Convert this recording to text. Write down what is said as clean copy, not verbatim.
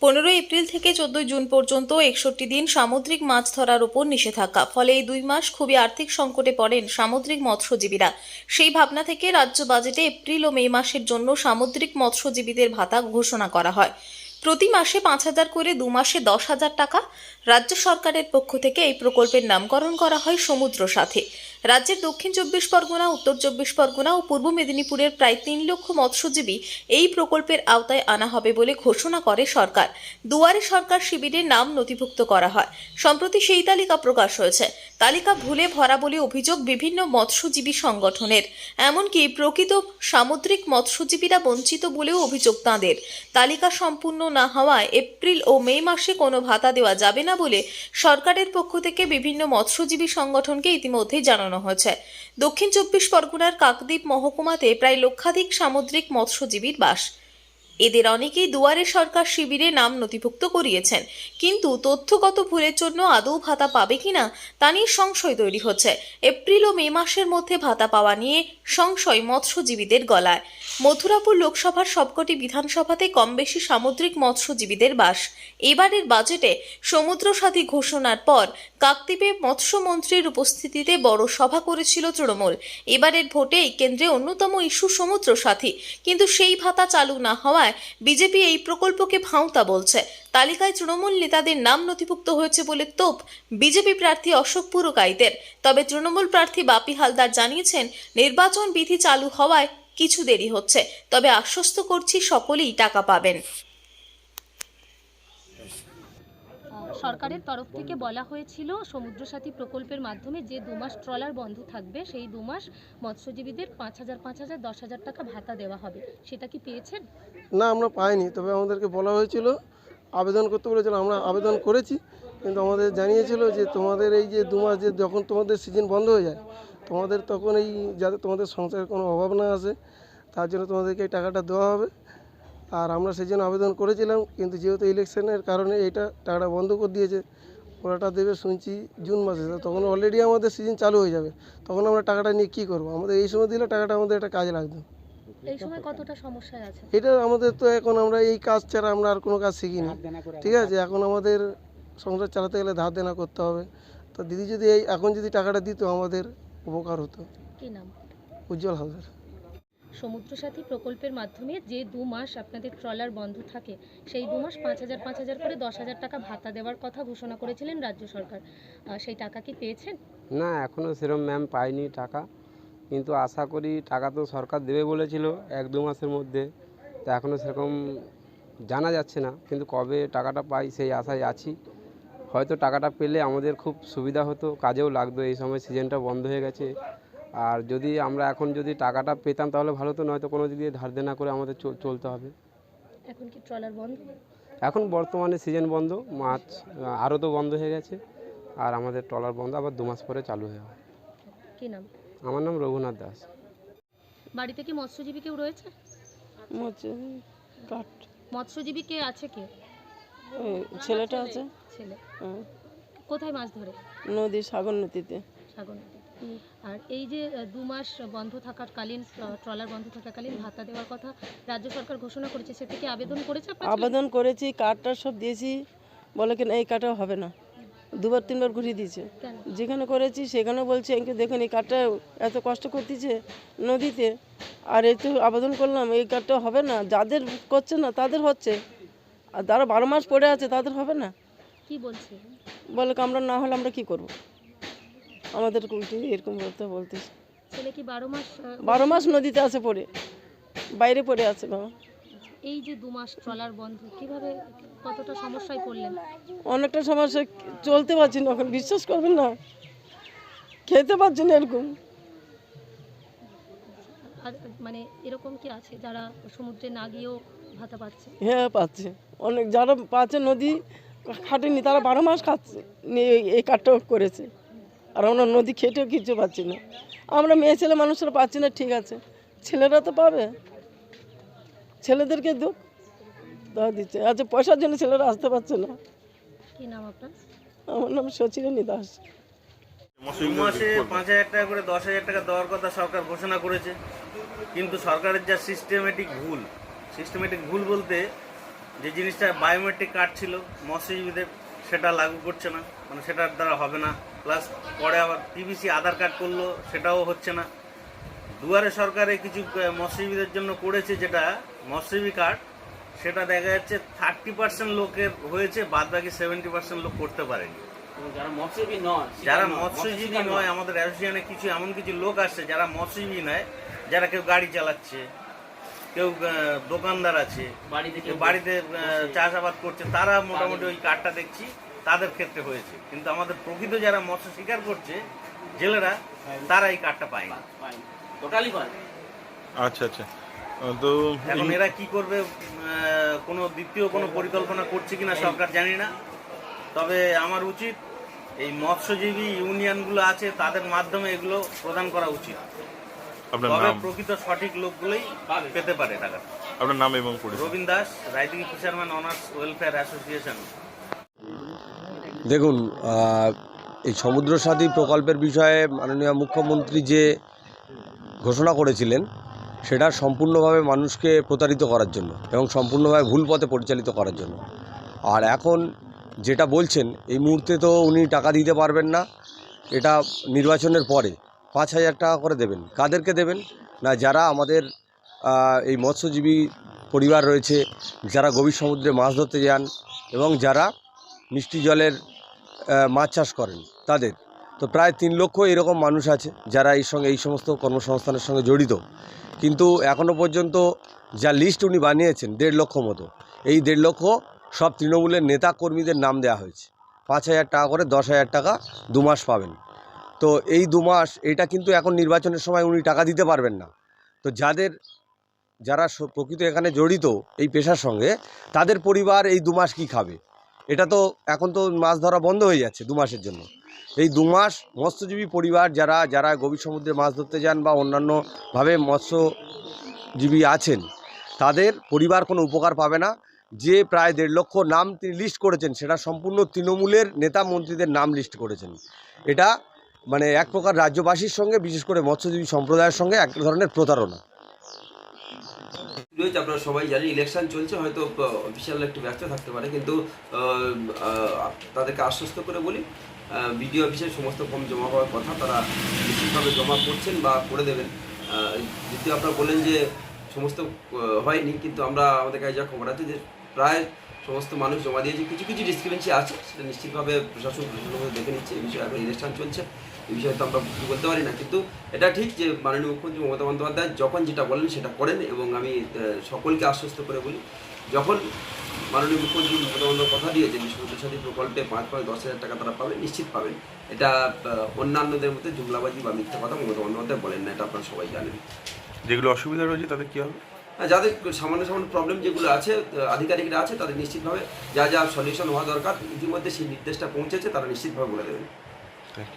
15 April থেকে 14 June পর্যন্ত 61 দিন সামুদ্রিক মাছ ধরার উপর নিষেধাজ্ঞা। ফলে এই 2 মাস খুবই আর্থিক সংকটে পড়েন সামুদ্রিক মৎস্যজীবীরা। সেই ভাবনা থেকে রাজ্য বাজেটে এপ্রিল ও মে মাসের জন্য সামুদ্রিক মৎস্যজীবীদের ভাতা ঘোষণা করা হয়। প্রতি মাসে 5,000 করে, 2 মাসে 10,000 টাকা। রাজ্য সরকারের পক্ষ থেকে এই প্রকল্পের নামকরণ করা হয় সমুদ্র সাথী। রাজ্যের দক্ষিণ 24 পরগনা, উত্তর 24 পরগনা ও পূর্ব মেদিনীপুরের প্রায় 3 লক্ষ মৎস্যজীবী এই প্রকল্পের আওতায় আনা হবে বলে ঘোষণা করে সরকার। দুয়ারে সরকার শিবিরের নাম নথিভুক্ত করা হয়। সম্প্রতি সেই তালিকা প্রকাশ হয়েছে। তালিকা ভুলে ভরা বলে অভিযোগ বিভিন্ন মৎস্যজীবী সংগঠনের। এমনকি প্রকৃত সামুদ্রিক মৎস্যজীবীরা বঞ্চিত বলেও অভিযোগ তাঁদের। তালিকা সম্পূর্ণ না হওয়ায় এপ্রিল ও মে মাসে কোনো ভাতা দেওয়া যাবে না বলে সরকারের পক্ষ থেকে বিভিন্ন মৎস্যজীবী সংগঠনকে ইতিমধ্যেই জানানো হয়েছে। দক্ষিণ 24 পরগনার কাকদ্বীপ মহকুমাতে প্রায় লক্ষাধিক সামুদ্রিক মৎস্যজীবীর বাস। এদের অনেকেই দুয়ারে সরকার শিবিরে নাম নথিভুক্ত করিয়েছেন, কিন্তু তথ্যগত ভুলের জন্য আদৌ ভাতা পাবে কিনা তা নিয়ে সংশয় তৈরি হচ্ছে। এপ্রিল ও মে মাসের মধ্যে ভাতা পাওয়া নিয়ে সংশয় মৎস্যজীবীদের গলায়। মথুরাপুর লোকসভার সবকটি বিধানসভাতে কম বেশি সামুদ্রিক মৎস্যজীবীদের বাস। এবারের বাজেটে সমুদ্র সাথী ঘোষণার পর কাকদ্বীপে মৎস্যমন্ত্রীর উপস্থিতিতে বড় সভা করেছিল তৃণমূল। এবারের ভোটে এই কেন্দ্রে অন্যতম ইস্যু সমুদ্র সাথী, কিন্তু সেই ভাতা চালু না হওয়ায় বিজেপি এই প্রকল্পকে ভাঁওতা বলছে। তালিকায় তৃণমূল নেতাদের নাম নথিভুক্ত হয়েছে বলে তোপ বিজেপি প্রার্থী অশোক পুরকাইতের। তবে তৃণমূল প্রার্থী বাপি হালদার জানিয়েছেন, নির্বাচন বিধি চালু হওয়ায় কিছু দেরি হচ্ছে, তবে আশ্বস্ত করছি সকলেই টাকা পাবেন। সরকারের তরফ থেকে বলা হয়েছিল সমুদ্র সাথী প্রকল্পের মাধ্যমে যে 2 মাস ট্রলার বন্ধ থাকবে সেই 2 মাস মৎস্যজীবীদের 5,000, 10,000 টাকা ভাতা দেওয়া হবে। সেটা কি পেয়েছেন? না, আমরা পাইনি। তবে আমাদেরকে বলা হয়েছিল, আবেদন করতে বলেছিল। আমরা আবেদন করেছি, কিন্তু আমাদের জানিয়েছিল যে তোমাদের এই যে 2 মাস যে যখন তোমাদের সিজন বন্ধ হয়ে যায়, তোমাদের তখন এই যাতে তোমাদের সংসারের কোনো অভাব না আসে তার জন্য তোমাদেরকে এই টাকাটা দেওয়া হবে। আর আমরা সেই জন্য আবেদন করেছিলাম, কিন্তু যেহেতু ইলেকশনের কারণে এইটা টাকাটা বন্ধ করে দিয়েছে। ওরাটা দেবে শুনছি জুন মাসে, তখন অলরেডি আমাদের সিজন চালু হয়ে যাবে। তখন আমরা টাকাটা নিয়ে কী করবো? আমাদের এই সময় দিলে টাকাটা আমাদের একটা কাজে লাগতো। এই সময় কতটা সমস্যায় আছে? এটা আমাদের তো এখন আমরা এই কাজ ছাড়া আমরা আর কোনো কাজ শিখিনি, ঠিক আছে? এখন আমাদের সংসার চালাতে গেলে ধার দেনা করতে হবে। তো দিদি যদি এখন যদি টাকাটা দিত আমাদের উপকার হতো। কি নাম? উজ্জ্বল হালদার। সমুদ্র সাথী প্রকল্পের মাধ্যমে যে 2 মাস আপনাদের ট্রলার বন্ধ থাকে সেই 2 মাস 5,000 করে 10,000 টাকা ভাতা দেওয়ার কথা ঘোষণা করেছিলেন রাজ্য সরকার। সেই টাকা কি পেয়েছেন? না, এখনও সেরকম ম্যাম পাইনি টাকা, কিন্তু আশা করি টাকা তো সরকার দেবে বলেছিল 1-2 মাসের মধ্যে। তো এখনও সেরকম জানা যাচ্ছে না, কিন্তু কবে টাকাটা পাই সেই আশায় আছি। হয়তো টাকাটা পেলে আমাদের খুব সুবিধা হতো, কাজেও লাগতো। এই সময় সিজনটা বন্ধ হয়ে গেছে। আর যদি আমরা এখন যদি টাকাটা পেতাম তাহলে ভালো তো, নয়তো কোনো দিক দিয়ে ধার দেনা করে আমাদের চলতে হবে। এখন কি ট্রলার বন্ধ? এখন বর্তমানে সিজন বন্ধ, মাছ আরও তো বন্ধ হয়ে গেছে। আর আমাদের ট্রলার বন্ধ, আবার 2 মাস পরে চালু হয়ে হয়। কি নাম? আমার নাম রঘুনাথ দাস। বাড়িতে কি মৎস্যজীবী কেউ রয়েছে? মৎস্যজীবী কে আছে? কে? ছেলেটা আছে। ছেলে কোথায় মাছ ধরে? নদী, সাগর নদীতে। সাগর নদীতে। আর এই যে 2 মাস বন্ধ থাকাকালীন, ট্রলার বন্ধ থাকাকালীন ভাতা দেওয়ার কথা রাজ্য সরকার ঘোষণা করেছে, সে থেকে আবেদন করেছে আপনারা? আবেদন করেছি, কার্ডটা সব দিয়েছি, বলে কিনা এই কার্ডটা হবে না। 2-3বার ঘুরিয়ে দিয়েছে। কেন? যেখানে করেছি সেখানে বলছে একে দেখুন এই কার্ডটা এত কষ্ট করতেছে নদীতে, আর এই তো আবেদন করলাম এই কার্ডটা হবে না। যাদের করছে না তাদের হচ্ছে, আর যারা 12 মাস পড়ে আছে তাদের হবে না। কি বলছে? বলে আমরা না হলে আমরা কি করব? আমাদের উল্টে এরকম বলতেছে। ছেলে কি 12 মাস 12 মাস নদীতে আছে, পড়ে বাইরে পড়ে আছে বাবা। এই যে 2 মাস ট্রলার বন্ধ, কিভাবে কতটা সমস্যায় পড়লেন? অনেকটা সমস্যা, চলতে পারছি না, এখন বিশ্বাস করবেন না, খেতে পারছি না এরকম। আর মানে এরকম কি আছে যারা সমুদ্রে না গিয়েও ভাতা পাচ্ছে? হ্যাঁ পাচ্ছে, অনেক যারা পাচ্ছে নদী খাটেনি তারা 12 মাস খাচ্ছে, এই কাঠটাও করেছে। আর আমরা নদী খেটেও কিছু পাচ্ছি না। আমরা মেয়ে ছেলে মানুষরা পাচ্ছি না, ঠিক আছে, ছেলেরা তো পাবে, ছেলেদেরকে দুঃখ দেওয়া দিচ্ছে। আচ্ছা, পয়সার জন্য ছেলেরা আসতে পারছে না। কি নাম আপনার? আমার নাম সচিরানী দাস। 2 মাসে 5,000 টাকা করে 10,000 টাকা দেওয়ার কথা সরকার ঘোষণা করেছে, কিন্তু সরকারের যা সিস্টেমেটিক ভুল বলতে যে জিনিসটা বায়োমেট্রিক কার্ড ছিল মৎস্যজীবীদের, সেটা লাগু করছে না, মানে সেটার দ্বারা হবে না। প্লাস পরে আবার পিবিসি আধার কার্ড করলো, সেটাও হচ্ছে না। দুয়ারে সরকারে কিছু মৎস্যজীবীদের জন্য করেছে, যেটা মৎস্যজীবী কার্ড, সেটা দেখা যাচ্ছে 30% লোকের হয়েছে, বাদ বাকি 70% লোক করতে পারেনি। যারা মৎস্যজীবী নয়, যারা মৎস্যজীবী নয়, আমাদের অ্যাসোসিয়েশনে কিছু এমন কিছু লোক আসছে যারা মৎস্যজীবী নয়, যারা কেউ গাড়ি চালাচ্ছে, কেউ দোকানদার আছে, কেউ বাড়িতে চাষাবাদ করছে, তারা মোটামুটি ওই কার্ডটা দেখছি তাদের ক্ষেত্রে হয়েছে। কিন্তু আমাদের প্রকৃত যারা মৎস্য শিকার করছে জেলেরা, তারা এই কার্ডটা পায়নি। টোটালি পায়। আচ্ছা আচ্ছা। তো এখন এরা কি করবে, কোনো দ্বিতীয় কোনো পরিকল্পনা করছে কিনা সরকার জানি না। তবে আমার উচিত এই মৎস্যজীবী ইউনিয়নগুলো আছে, তাদের মাধ্যমে এগুলো প্রদান করা উচিত। আপনার তবে নাম? প্রকৃত সঠিক লোকগুলোই পেতে পারে টাকা। আপনার নাম এবং পরিচয়? Rabin Das, Raidighi fisherman owners welfare association. দেখুন, এই সমুদ্র সাথী প্রকল্পের বিষয়ে মাননীয় মুখ্যমন্ত্রী যে ঘোষণা করেছিলেন, সেটা সম্পূর্ণভাবে মানুষকে প্রতারিত করার জন্য এবং সম্পূর্ণভাবে ভুল পথে পরিচালিত করার জন্য। আর এখন যেটা বলছেন, এই মুহূর্তে তো উনি টাকা দিতে পারবেন না, এটা নির্বাচনের পরে 5,000 টাকা করে দেবেন। কাদেরকে দেবেন? না, যারা আমাদের এই মৎস্যজীবী পরিবার রয়েছে, যারা গভীর সমুদ্রে মাছ ধরতে যান এবং যারা মিষ্টি জলের মাছ চাষ করেন তাদের। তো প্রায় 3 লক্ষ এরকম মানুষ আছে যারা এই সমস্ত কর্মসংস্থানের সঙ্গে জড়িত। কিন্তু এখনও পর্যন্ত যা লিস্ট উনি বানিয়েছেন 1.5 লক্ষ মতো, এই 1.5 লক্ষ সব তৃণমূলের নেতা কর্মীদের নাম দেওয়া হয়েছে। 5,000 টাকা করে 10,000 টাকা 2 মাস পাবেন। তো এই 2 মাস, এটা কিন্তু এখন নির্বাচনের সময় উনি টাকা দিতে পারবেন না। তো যারা প্রকৃত এখানে জড়িত এই পেশার সঙ্গে, তাদের পরিবার এই 2 মাস কী খাবে? এটা তো এখন তো মাছ ধরা বন্ধ হয়ে যাচ্ছে 2 মাসের জন্য। এই 2 মাস মৎস্যজীবী পরিবার যারা গভীর সমুদ্রে মাছ ধরতে যান বা অন্যান্যভাবে মৎস্যজীবী আছেন, তাদের পরিবার কোনো উপকার পাবে না। যে প্রায় 1.5 লক্ষ নাম তিনি লিস্ট করেছেন, সেটা সম্পূর্ণ তৃণমূলের নেতা মন্ত্রীদের নাম লিস্ট করেছেন। এটা মানে এক প্রকার রাজ্যবাসীর সঙ্গে, বিশেষ করে মৎস্যজীবী সম্প্রদায়ের সঙ্গে এক ধরনের প্রতারণা। আপনারা সবাই জানেন ইলেকশন চলছে, হয়তো অফিসিয়াল একটু ব্যস্ত থাকতে পারে, কিন্তু তাদেরকে আশ্বস্ত করে বলি, বিডিও অফিসে সমস্ত ফর্ম জমা হওয়ার কথা, তারা নিশ্চিতভাবে জমা করছেন বা করে দেবেন। দ্বিতীয়, আপনারা বললেন যে সমস্ত হয়নি, কিন্তু আমাদের কাছে যা খবর আছে যে প্রায় সমস্ত মানুষ জমা দিয়েছে। কিছু কিছু ডিসক্রিপেন্সি আছে, সেটা নিশ্চিতভাবে প্রশাসন দেখে নিচ্ছে। এই বিষয়ে এখন ইলেকশন চলছে, এই বিষয়ে তো আমরা কিছু বলতে পারি না। কিন্তু এটা ঠিক যে মাননীয় মুখ্যমন্ত্রী মমতা বন্দ্যোপাধ্যায় যখন যেটা বলেন সেটা করেন, এবং আমি সকলকে আশ্বস্ত করে বলি, যখন মাননীয় মুখ্যমন্ত্রী মমতা বন্দ্যোপাধ্যায় কথা দিয়েছেন যে সমুদ্র সাথী প্রকল্পে 5-10,000 টাকা তারা পাবেন, নিশ্চিত পাবেন। এটা অন্যান্যদের মধ্যে জুমলাবাজি বা মিথ্যা কথা মমতা বন্দ্যোপাধ্যায় বলেন না, এটা আপনারা সবাই জানেন। যেগুলো অসুবিধা রয়েছে তাদের কী হবে? যাদের সামান্য প্রবলেম যেগুলো আছে, আধিকারিকরা আছে, তাদের নিশ্চিতভাবে যা যা সলিউশন হওয়া দরকার ইতিমধ্যে সেই নির্দেশটা পৌঁছেছে, তারা নিশ্চিতভাবে বলে দেবেন।